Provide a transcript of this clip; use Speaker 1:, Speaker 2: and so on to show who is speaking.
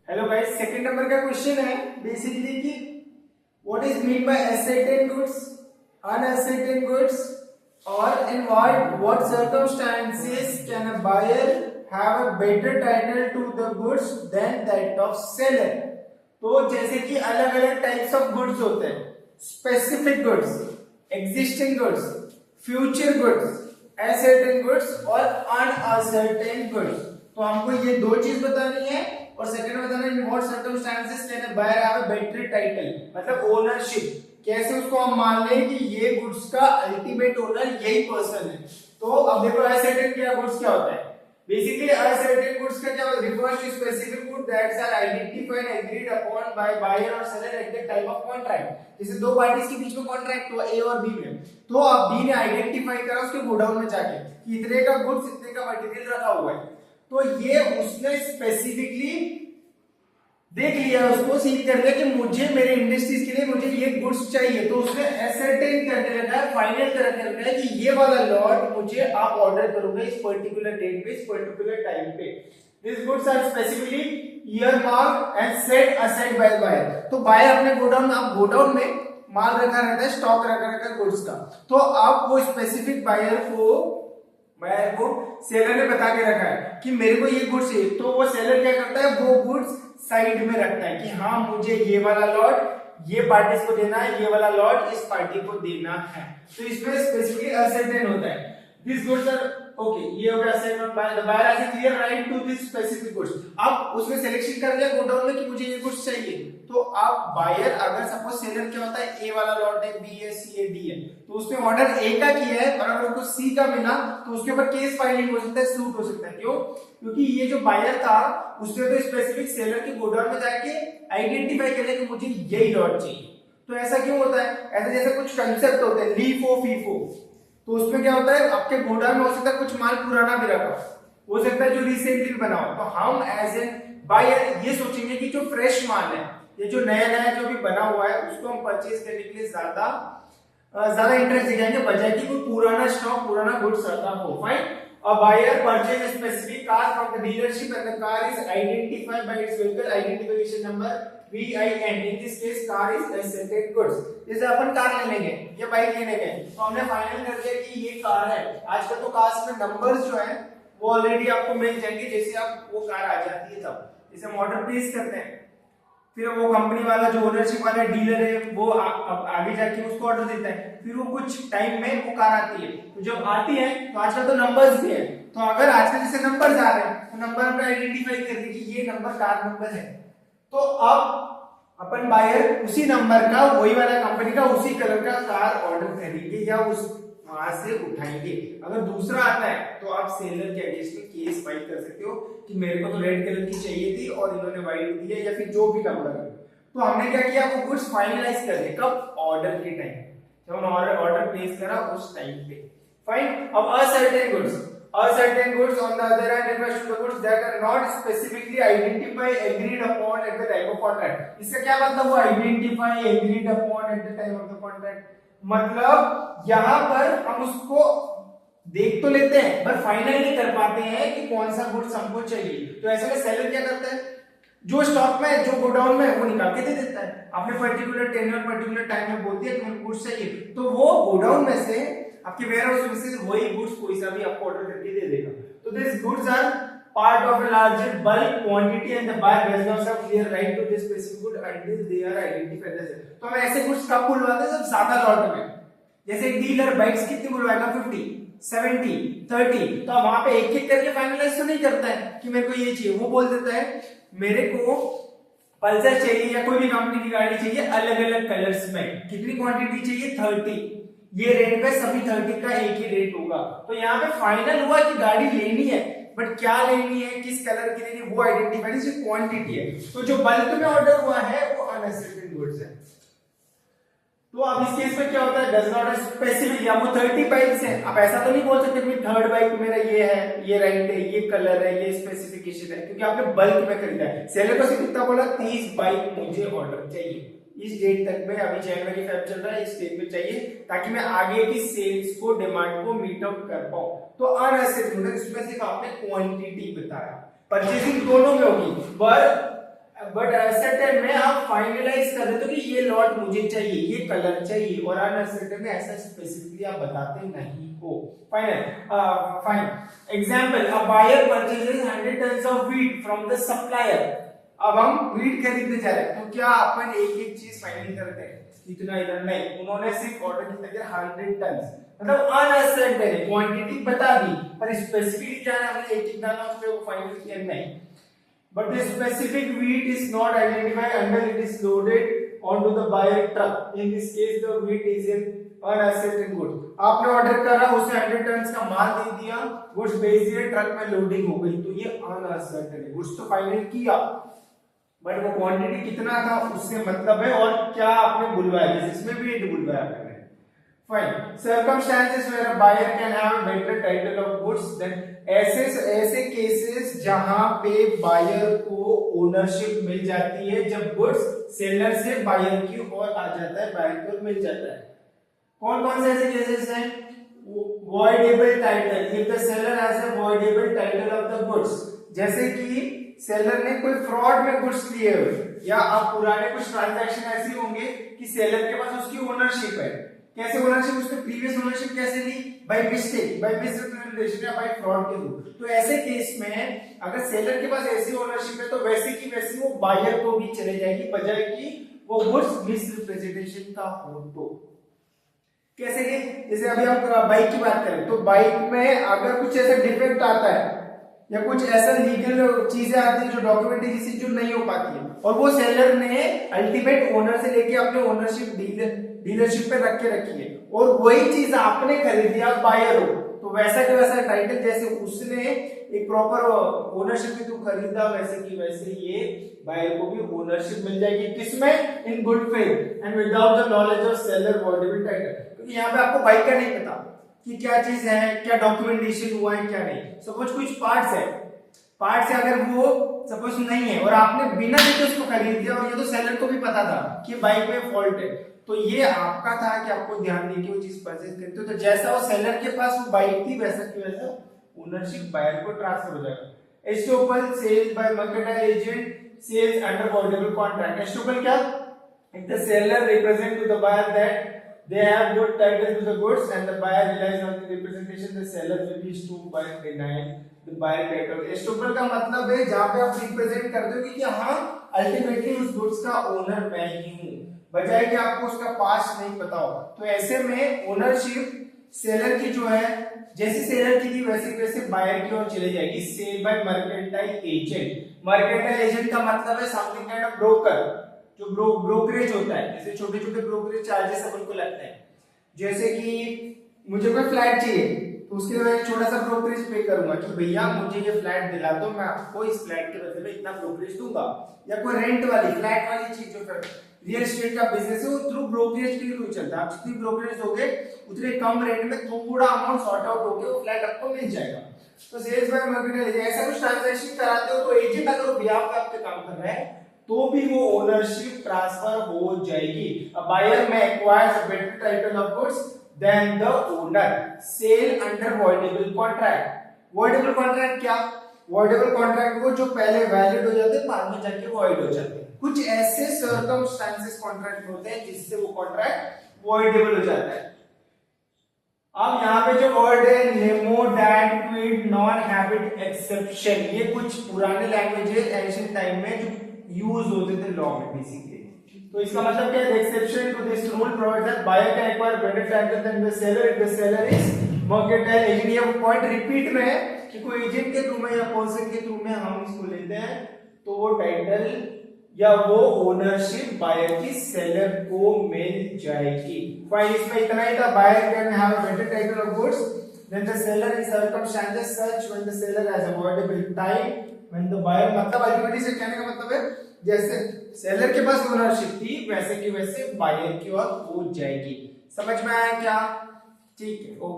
Speaker 1: Hello guys, second number का question है basically कि what is mean by ascertain goods, unascertain goods, or in what circumstances can a buyer have a better title to the goods than that of seller। तो जैसे कि अलग अलग types of goods होते हैं, specific goods, existing goods, future goods, ascertain goods और unascertain goods. तो हमको ये दो चीज बतानी है और सेकंड में बताना in what circumstances can a buyer have a better title, मतलब ओनरशिप। कैसे उसको हम मान लें कि ये गुड्स का अल्टीमेट ओनर यही पर्सन है। तो अब देखो असर्टेन क्या गुड्स क्या होता है। बेसिकली असर्टेन गुड्स का क्या refers to specific good that's are identified agreed upon by buyer और seller at the time of contract. जैसे दो पार्टीज के बीच में कॉन्ट्रैक्ट हुआ ए और बी में, तो अब बी ने आइडेंटिफाई करा उसके गोडाउन में जाके कि इतने का गुड्स इतने का मटेरियल रखा हुआ है, तो ये उसने स्पेसिफिकली देख लिया, उसको सील कर लिया कि मुझे मेरे इंडस्ट्रीज के लिए मुझे ये गुड्स चाहिए। तो उसने एसर्टेन करके रखा है, फाइनल करके रखा है कि ये वाला लॉट मुझे आप ऑर्डर करोगे इस पर्टिकुलर डेट पे, इस पर्टिकुलर टाइम पे। This goods are specifically earmarked and set aside by buyer. तो बायर अपने गोडाउन में, आप गोडाउन में माल रखा रहता है, स्टॉक रखा रहता है गुड्स का, तो आप वो स्पेसिफिक बायर को सेलर ने बता के रखा है कि मेरे को ये गुड्स चाहिए। तो वो सेलर क्या करता है, वो गुड्स साइड में रखता है कि हाँ मुझे ये वाला लॉट ये पार्टीज को देना है, ये वाला लॉट इस पार्टी को देना है। तो इसमें स्पेसिफिकली असर्टेन होता है। दिस गुड्स आर ओके, ये हो गया assignment by the buyer has a clear right to this specific goods. अब उसने सिलेक्शन कर लिया गोडाउन में कि मुझे ये गुड्स चाहिए, तो आप बायर, अगर सपोज सेलर क्या होता है, ए वाला लॉट है, बी है, सी है, डी है, तो उसने ऑर्डर ए का किया है और अगर उसको सी का मिला तो उसके ऊपर केस फाइलिंग हो सकता है, सूट हो सकता है। क्यों? क्योंकि ये जो बायर था उसने तो स्पेसिफिक सेलर के गोडाउन में जाके आइडेंटिफाई कर लिया कि मुझे यही लॉट चाहिए। तो ऐसा क्यों होता है? ऐसे जैसे कुछ कंसेप्ट होते हैं लीफो फीफो, तो उसमें क्या होता है, आपके गोडाउन में हो सकता है कुछ माल पुराना भी रखा हो सकता है जो रिसेंटली बना हो, तो हम एज एन बायर ये सोचेंगे कि जो फ्रेश माल है, ये जो नया नया जो भी बना हुआ है, उसको हम परचेज करने के लिए ज्यादा इंटरेस्ट दिखाएंगे बजाय कि कोई पुराना स्टॉक, पुराना गुड्स रखा हो। Fine. A buyer purchase a specific car from the dealership and the car is identified by its vehicle identification number VIN. In this case, car is asserted goods. जैसे अपन car लेने गए या bike लेने गए, तो हमने फाइनल कर दिया कि ये कार है। आजकल तो कार्स में नंबर्स जो है वो ऑलरेडी आपको मिल जाएंगे जैसे आप वो कार आ जाती है तब। जैसे हम ऑर्डर प्लेस करते हैं, फिर वो कंपनी वाला जो ओनरशिप वाला डीलर है वो आगे जाके उसको ऑर्डर देता है, फिर वो कुछ टाइम में वो कार आती है। तो जब आती है तो आजकल तो नंबर्स भी है, तो अगर आजकल जैसे नंबर्स आ रहे हैं तो नंबर हमने आइडेंटिफाई कर दी कि ये नंबर कार नंबर है, तो अब अपन बायर उसी नंबर का, वही वाला कंपनी का, उसी कलर का कार ऑर्डर करेंगे या उस वहां से उठाएंगे। अगर दूसरा आता है तो आप सेलर के अगेंस्ट में केस फाइल कर सकते हो कि मेरे को तो रेड कलर की चाहिए थी और इन्होंने व्हाइट दी है, या फिर जो भी नंबर है। तो हमने क्या किया, वो गुड्स फाइनलाइज कर दिए। कब? ऑर्डर के टाइम, जब हमने ऑर्डर प्लेस करा उस टाइम पे। फाइन। अब ascertain goods, ascertain goods on the other hand refers to the goods that are not specifically identified agreed upon at the time of contract। इसका क्या मतलब हुआ, identify agreed upon at the time of the contract, मतलब यहां पर हम उसको देख तो लेते हैं पर फाइनल नहीं कर पाते हैं कि कौन सा गुड्स हमको चाहिए। तो ऐसे में सेलर क्या करता है, जो स्टॉक में, जो गोडाउन में, वो निकाल के दे देता है। आपने पर्टिकुलर टेन्योर, पर्टिकुलर टाइम में बोल दिया कि मुझे गुड्स चाहिए, तो वो गोडाउन में से आपके वेयरहाउस में से वही गुड्स कोई सा भी आपको ऑर्डर करके दे देगा। तो this goods are part of a larger bulk quantity and the buyer does not have clear right to this specific good until they are identified as it। तो हम ऐसे गुड्स कब बुलवाते हैं, जब ज्यादा लॉट में, जैसे डीलर बाइक्स कितनी बुलवाएगा, 50, 70, 30, तो वहां पे एक एक करके फाइनलाइज तो नहीं करता है कि मेरे को ये चाहिए। वो बोल देता है मेरे को पल्सर चाहिए या कोई भी कंपनी की गाड़ी चाहिए अलग अलग कलर्स में, कितनी क्वांटिटी चाहिए, 30, ये रेट पे सभी 30 का एक ही रेट होगा। तो यहाँ पे फाइनल हुआ कि गाड़ी लेनी है, बट क्या लेनी है, किस कलर की लेनी है, वो आइडेंटिफाइड सिर्फ क्वांटिटी है। तो जो बल्क में ऑर्डर हुआ है वो अनअसर्टेन गुड्स है। तो अब इस केस में क्या होता है, डज नॉट स्पेसिफिक, या वो 30 बाइक्स है, आप ऐसा तो नहीं बोल सकते कि थर्ड बाइक मेरा ये है, ये रेंट है, ये कलर है, ये स्पेसिफिकेशन है, क्योंकि आपने बल्क में खरीदा है। सेलर को सिर्फ इतना बोला 30 बाइक मुझे ऑर्डर चाहिए इस डेट तक में, अभी जनवरी फेब चल रहा है, इस डेट में चाहिए ताकि मैं आगे की सेल्स को, डिमांड को मीट आउट कर पाऊं। तो अनअसर्टेन, इसमें सिर्फ आपने क्वांटिटी बताया, परचेसिंग दोनों में होगी, पर बट असर्टेन में आप फाइनलाइज कर देते हो कि ये लॉट मुझे चाहिए, ये कलर चाहिए, और अनअसर्टेन में ऐसा स्पेसिफिकली आप बताते नहीं हो। Fine example, a buyer purchases 100 tons of wheat from the supplier. अब हम व्हीट खरीदने जा रहे हैं, तो क्या अपन एक एक चीज फाइनल करते हैं, इतना इधर नहीं, उन्होंने सिर्फ ऑर्डर किया 100 टन्स, मतलब अनअसर्टेन क्वांटिटी बता दी, पर स्पेसिफिकली क्या है हमने एक एक दाना उस पे वो फाइनल किया नहीं। But the specific wheat is not identified until it is loaded onto the buyer truck. In this case, the wheat is an uncertain good. आपने ऑर्डर करा, उसे 100 टन का माल दे दिया, गुड्स भेज दिए, ट्रक में लोडिंग हो गई, तो ये अनसर्टेन है। गुड्स तो फाइनल किया, बट वो क्वांटिटी कितना था उससे मतलब है, और क्या आपने बुलवाया, जिसमें भी वेट बुलवाया आपने। Fine. Circumstances where a buyer can have better title of goods than ऐसे केसेस जहां पे बायर को ओनरशिप मिल जाती है, जब गुड्स सेलर से बायर की ओर आ जाता है, बायर को मिल जाता है। कौन कौन से ऐसे केसेस हैं? voidable title, if the seller has a voidable title of the goods, जैसे कि सेलर ने कोई फ्रॉड में गुड्स लिए हुए, या आप पुराने कुछ ट्रांजैक्शन ऐसे होंगे कि सेलर के पास उसकी ओनरशिप है। कैसे ओनरशिप? उसने प्रीवियस ओनरशिप कैसे ली? बाय मिस्टेक, बाय मिसरिप्रेजेंटेशन या बाय फ्रॉड के थ्रू। तो ऐसे केस में अगर सेलर के पास ऐसी ओनरशिप है तो वैसे की वैसी वो बायर को भी चले जाएगी, बजाय कि वो गुड्स मिसरिप्रेजेंटेशन का हो। तो कैसे कि जैसे अभी हम बाइक की बात करें, तो बाइक में अगर कुछ ऐसा डिफेक्ट आता है या कुछ ऐसा लीगल चीजें आती है जो डॉक्यूमेंटेशन जो नहीं हो पाती है, और वो सेलर ने अल्टीमेट ओनर से लेके अपने ओनरशिप डीलरशिप पे रख के रखी है, और वही चीज आपने खरीदी, आप बायर हो, तो वैसा के वैसा टाइटल जैसे उसने एक प्रॉपर ओनरशिप के थ्रू खरीदा, वैसे की वैसे ये बायर को भी ओनरशिप मिल जाएगी। किसमें? In good faith and without the knowledge of seller voidable title. क्योंकि यहाँ पे आपको बाइक का नहीं पता कि क्या चीज है, क्या डॉक्यूमेंटेशन हुआ है, क्या नहीं। सपोज कुछ पार्ट्स है, पार्ट्स अगर वो सपोज नहीं है और आपने बिना देखे उसको खरीद दिया, और ये तो सेलर को भी पता था कि बाइक में फॉल्ट है, तो ये आपका था कि आपको ध्यान देके वो चीज परचेज करते हो। तो जैसा वो सेलर के पास वो बाइक थी, वैसा की वैसा ओनरशिप बायर को ट्रांसफर हो जाएगा। Estoppel sales by mercantile agent sales under voidable contract. Estoppel क्या? If the seller represent to the buyer that they have good title to the goods and the buyer relies on the representation, the seller will be stooped by denying the buyer title। Estoppel का मतलब है जहां पे आप represent करते हो कि हाँ अल्टीमेटली उस गुड्स का ओनर मैं ही हूं, बजाय कि आपको उसका पास्ट नहीं पता हो। तो ऐसे में ओनरशिप सेलर की जो है, जैसे सेलर की थी वैसे वैसे बायर की ओर चली जाएगी। Sale by mercantile agent. Mercantile agent का मतलब है समथिंग काइंड ऑफ ब्रोकर, जो ब्रोकरेज होता है, जैसे छोटे छोटे ब्रोकरेज चार्जेस अपन को लगते हैं। जैसे कि मुझे कोई फ्लैट चाहिए, तो उसके लिए मैं एक छोटा सा ब्रोकरेज पे करूंगा कि भैया मुझे ये फ्लैट दिला दो, मैं आपको इस फ्लैट के बदले में इतना ब्रोकरेज दूंगा। या कोई रेंट वाली फ्लैट वाली चीज, जो रियल एस्टेट का बिजनेस है, वो थ्रू ब्रोकरेज के थ्रू चलता है। आप जितनी ब्रोकरेज दोगे उतने कम रेट में थोड़ा अमाउंट सॉर्ट आउट होकर वो फ्लैट आपको मिल जाएगा। तो सेल्स बाय मर्केंटाइल ऐसा कुछ ट्रांजैक्शन कराते हो, तो एजेंट अगर वो बिहाफ पे आपके काम कर रहा है तो भी वो ओनरशिप ट्रांसफर हो जाएगी। अ बायर में acquires a better title of goods than the owner. Sale under voidable contract. Voidable contract क्या? वॉइडेबल कॉन्ट्रैक्ट वो जो पहले वैलिड हो जाते हैं, बाद में जाके वॉइड हो जाते हैं। कुछ ऐसे सर्कमस्टेंसेस कॉन्ट्रैक्ट होते हैं जिससे वो कॉन्ट्रैक्ट वॉइडेबल हो जाता है। अब यहाँ पे जो वर्ड है nemo, dat, quid, non habit, exception, ये कुछ पुराने लैंग्वेज है एंशिएंट टाइम में जो यूज होते थे लॉ में बेसिकली। तो इसका मतलब क्या है? Exception to this rule provides that buyer can acquire better title than the seller if the seller is mercantile agent. ये पॉइंट रिपीट में है कि कोई एजेंट के थ्रू में या पर्सन के थ्रू में हम इसको लेते हैं, तो वो टाइटल या वो ओनरशिप बायर की सेलर को मिल जाएगी। फाइन, इसमें इतना ही था। Buyer can have a better title of goods than the seller in circumstances such when the seller has a voidable time when the buyer. मतलब अल्टीमेटली से कहने का मतलब है जैसे सेलर के पास ओनरशिप थी वैसे की वैसे बायर की ओर हो जाएगी। समझ में आया क्या? ठीक है, ओके।